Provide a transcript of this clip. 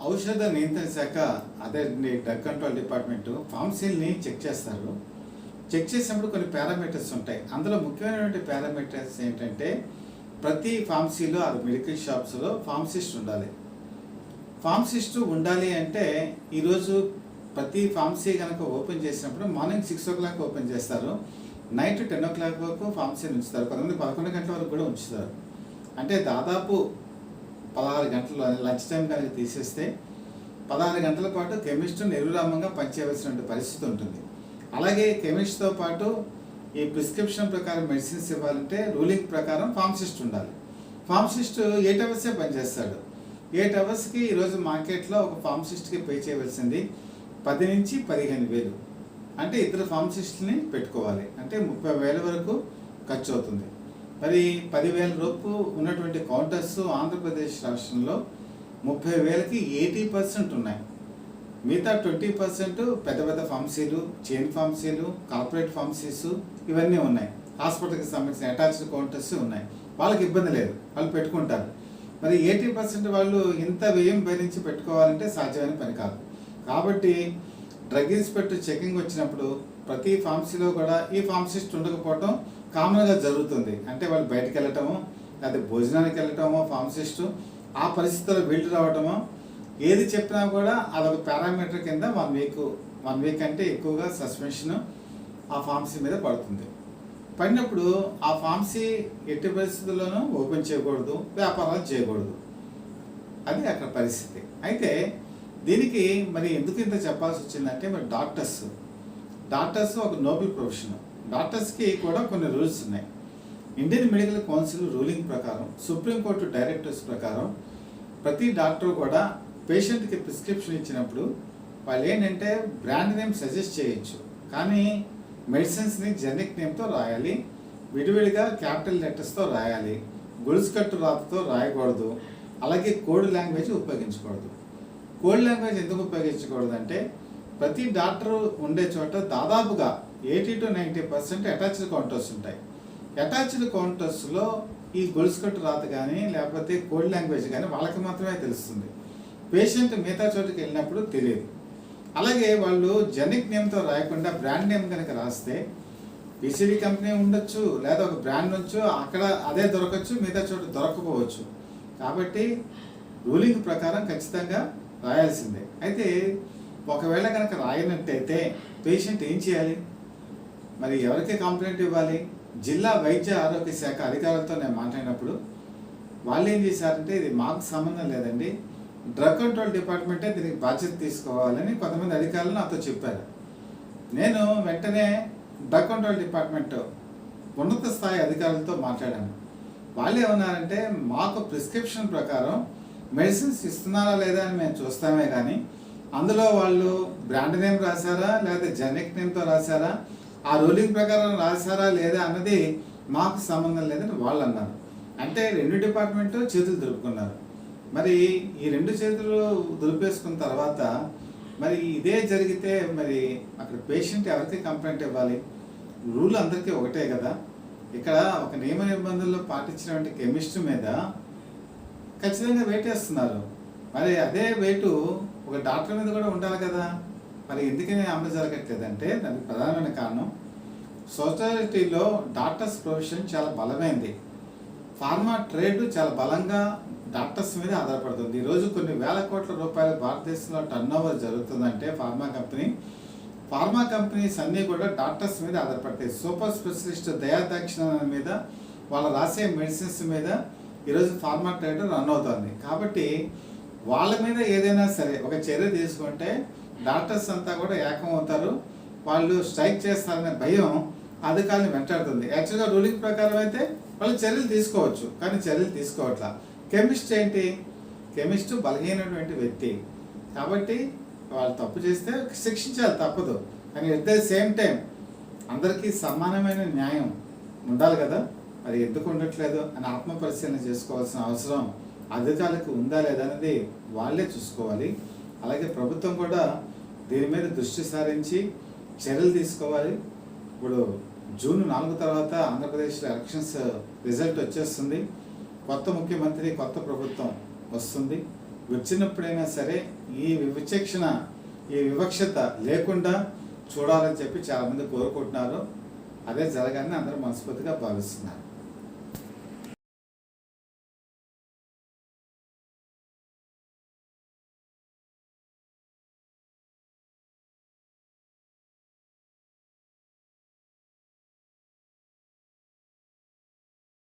ఔషధ నియంత్రణ శాఖ అదే డ్రగ్ కంట్రోల్ డిపార్ట్మెంట్ ఫార్మసీని చెక్ చేస్తారు. చెక్ చేసినప్పుడు కొన్ని పారామీటర్స్ ఉంటాయి. అందులో ముఖ్యమైనటువంటి పారామీటర్స్ ఏంటంటే ప్రతి ఫార్మసీలో అది మెడికల్ షాప్స్లో ఫార్మసిస్ట్ ఉండాలి. ఫార్మసిస్ట్ ఉండాలి అంటే ఈరోజు ప్రతి ఫార్మసీ కనుక ఓపెన్ చేసినప్పుడు మార్నింగ్ 6 o'clock ఓపెన్ చేస్తారు, నైట్ 10 o'clock వరకు ఫార్మసీని ఉంచుతారు, కొంతమంది 11 గంటల వరకు కూడా ఉంచుతారు. అంటే దాదాపు 16 గంటలు లంచ్ టైం కనుక తీసేస్తే 16 గంటల పాటు కెమిస్ట్ నిర్విరామంగా పనిచేయవలసిన పరిస్థితి ఉంటుంది. అలాగే కెమిస్ట్తో పాటు ఈ ప్రిస్క్రిప్షన్ ప్రకారం మెడిసిన్స్ ఇవ్వాలంటే రూలింగ్ ప్రకారం ఫార్మసిస్ట్ ఉండాలి. ఫార్మసిస్ట్ 8 hours పనిచేస్తాడు. 8 hours ఈరోజు మార్కెట్లో ఒక ఫార్మసిస్ట్కి పే చేయవలసింది 10 నుంచి 15,000. అంటే ఇద్దరు ఫార్మసిస్ట్ని పెట్టుకోవాలి అంటే 30,000 వరకు ఖర్చు అవుతుంది. మరి 10,000 రూపు ఉన్నటువంటి కౌంటర్స్ ఆంధ్రప్రదేశ్ రాష్ట్రంలో 30,000కి 80% ఉన్నాయి. మిగతా 20% పెద్ద పెద్ద ఫార్మసీలు, చైన్ ఫార్మసీలు, కార్పొరేట్ ఫార్మసీస్ ఇవన్నీ ఉన్నాయి. హాస్పిటల్కి సంబంధించిన అటాచ్డ్ కౌంటర్స్ ఉన్నాయి. వాళ్ళకి ఇబ్బంది లేదు, వాళ్ళు పెట్టుకుంటారు. మరి 80% వాళ్ళు ఇంత వ్యయం భరించి పెట్టుకోవాలంటే సాధ్యమైన పని కాదు. కాబట్టి డ్రగ్ ఇన్స్పెక్టర్ చెకింగ్ వచ్చినప్పుడు ప్రతి ఫార్మసీలో కూడా ఈ ఫార్మసిస్ట్ ఉండకపోవటం కామన్గా జరుగుతుంది. అంటే వాళ్ళు బయటకు వెళ్ళటమో లేదా భోజనానికి వెళ్ళటమో ఫార్మసిస్టు ఆ పరిస్థితుల్లో వీళ్ళు రావటమో ఏది చెప్పినా కూడా అదొక పారామీటర్ కింద 1 week అంటే ఎక్కువగా సస్పెన్షన్ ఆ ఫార్మసీ మీద పడుతుంది. పడినప్పుడు ఆ ఫార్మసీ ఎట్టి పరిస్థితుల్లోనూ ఓపెన్ చేయకూడదు, వ్యాపారాలు చేయకూడదు. అది అక్కడ పరిస్థితి. అయితే దీనికి మరి ఎందుకు ఇంత చెప్పాల్సి వచ్చిందంటే మరి డాక్టర్స్ ఒక నోబెల్ ప్రొఫెషన్. డాక్టర్స్కి కూడా కొన్ని రూల్స్ ఉన్నాయి. ఇండియన్ మెడికల్ కౌన్సిల్ రూలింగ్ ప్రకారం, సుప్రీంకోర్టు డైరెక్టివ్స్ ప్రకారం ప్రతి డాక్టర్ కూడా పేషెంట్కి ప్రిస్క్రిప్షన్ ఇచ్చినప్పుడు వాళ్ళు ఏంటంటే బ్రాండ్ నేమ్ సజెస్ట్ చేయొచ్చు, కానీ మెడిసిన్స్ని జెనరిక్ నేమ్తో రాయాలి, విడివిడిగా క్యాపిటల్ లెటర్స్తో రాయాలి, గొలుసు కట్టు రాతతో రాయకూడదు. అలాగే కోడ్ లాంగ్వేజ్ ఉపయోగించకూడదు. కోడ్ లాంగ్వేజ్ ఎందుకు ఉపయోగించకూడదు అంటే ప్రతి డాక్టర్ ఉండే చోట దాదాపుగా 80 to 90% అటాచ్డ్ కౌంటర్స్ ఉంటాయి. అటాచ్డ్ కౌంటర్స్లో ఈ గొలుసు కట్టు రాత కానీ లేకపోతే కోడ్ లాంగ్వేజ్ కానీ వాళ్ళకి మాత్రమే తెలుస్తుంది. పేషెంట్ మిగతా చోటుకి వెళ్ళినప్పుడు తెలియదు. అలాగే వాళ్ళు జెనరిక్ నేమ్తో రాయకుండా బ్రాండ్ నేమ్ కనుక రాస్తే పిసిడి కంపెనీ ఉండొచ్చు, లేదా ఒక బ్రాండ్ ఉండొచ్చు, అక్కడ అదే దొరకచ్చు, మిగతా చోట దొరకపోవచ్చు. కాబట్టి రూలింగ్ ప్రకారం ఖచ్చితంగా రాయాల్సిందే. అయితే ఒకవేళ కనుక రాయనట్టయితే పేషెంట్ ఏం చేయాలి? మరి ఎవరికి కంప్లైంట్ ఇవ్వాలి? జిల్లా వైద్య ఆరోగ్య శాఖ అధికారులతో నేను మాట్లాడినప్పుడు వాళ్ళు ఏం చేశారంటే ఇది మాకు సంబంధం లేదండి, డ్రగ్ కంట్రోల్ డిపార్ట్మెంటే దీనికి బాధ్యత తీసుకోవాలని కొంతమంది అధికారులు నాతో చెప్పారు. నేను వెంటనే డ్రగ్ కంట్రోల్ డిపార్ట్మెంట్ ఉన్నత స్థాయి అధికారులతో మాట్లాడాను. వాళ్ళు ఏమన్నారంటే మాకు ప్రిస్క్రిప్షన్ ప్రకారం మెడిసిన్స్ ఇస్తున్నారా లేదా అని మేము చూస్తామే కానీ అందులో వాళ్ళు బ్రాండ్ నేమ్ రాశారా లేదా జెనరిక్ నేమ్తో రాశారా, ఆ రూలింగ్ ప్రకారం రాశారా లేదా అన్నది మాకు సంబంధం లేదని వాళ్ళు అన్నారు. అంటే 2 డిపార్ట్మెంట్ చేతులు దులుపుకున్నారు. మరి ఈ 2 చేతులు దులిపేసుకున్న తర్వాత మరి ఇదే జరిగితే మరి అక్కడ పేషెంట్ ఎవరికి కంప్లైంట్ ఇవ్వాలి? రూల్ అందరికీ ఒకటే కదా. ఇక్కడ ఒక నియమ నిబంధనలు పాటించినటువంటి కెమిస్ట్ మీద ఖచ్చితంగా వెయిట్ వేస్తున్నారు. మరి అదే వెయిట్ ఒక డాక్టర్ మీద కూడా ఉండాలి కదా. మరి ఎందుకని అమలు జరగట్లేదంటే దానికి ప్రధానమైన కారణం సొసైటీలో డాక్టర్స్ ప్రొఫెషన్ చాలా బలమైంది. ఫార్మా ట్రేడ్ చాలా బలంగా డాక్టర్స్ మీద ఆధారపడుతుంది. ఈరోజు కొన్ని వేల కోట్ల రూపాయలు భారతదేశంలో టర్నోవర్ జరుగుతుందంటే ఫార్మా కంపెనీస్ అన్నీ కూడా డాక్టర్స్ మీద ఆధారపడతాయి. సూపర్ స్పెషలిస్ట్ దయాదాక్షిణ్యం మీద వాళ్ళు రాసే మెడిసిన్స్ మీద ఈరోజు ఫార్మా ట్రేడ్ రన్ అవుతుంది. కాబట్టి వాళ్ళ మీద ఏదైనా సరే ఒక చర్య తీసుకుంటే డాక్టర్స్ అంతా కూడా ఏకం అవుతారు, వాళ్ళు స్ట్రైక్ చేస్తారనే భయం అధికారులను వెంటాడుతుంది. యాక్చువల్గా రూలింగ్ ప్రకారం అయితే వాళ్ళు చర్యలు తీసుకోవచ్చు, కానీ చర్యలు తీసుకోవట్లా. కెమిస్ట్ ఏంటి? కెమిస్ట్ బలహీనటువంటి వ్యక్తి కాబట్టి వాళ్ళు తప్పు చేస్తే శిక్షించాలి, తప్పదు. కానీ ఎట్ ద సేమ్ టైం అందరికీ సమానమైన న్యాయం ఉండాలి కదా. మరి ఎందుకు ఉండట్లేదు అని ఆత్మపరిశీలన చేసుకోవాల్సిన అవసరం అధికారులకు ఉందా లేదా అనేది వాళ్ళే చూసుకోవాలి. అలాగే ప్రభుత్వం కూడా దీని మీద దృష్టి సారించి చర్యలు తీసుకోవాలి. ఇప్పుడు జూన్ 4 తర్వాత ఆంధ్రప్రదేశ్లో ఎలక్షన్స్ రిజల్ట్ వచ్చేస్తుంది. కొత్త ముఖ్యమంత్రి, కొత్త ప్రభుత్వం వస్తుంది. వచ్చినప్పుడైనా సరే ఈ వివక్షణ ఈ వివక్షత లేకుండా చూడాలని చెప్పి చాలామంది కోరుకుంటున్నారు. అదే జరగాలని అందరూ మనస్ఫూర్తిగా భావిస్తున్నారు.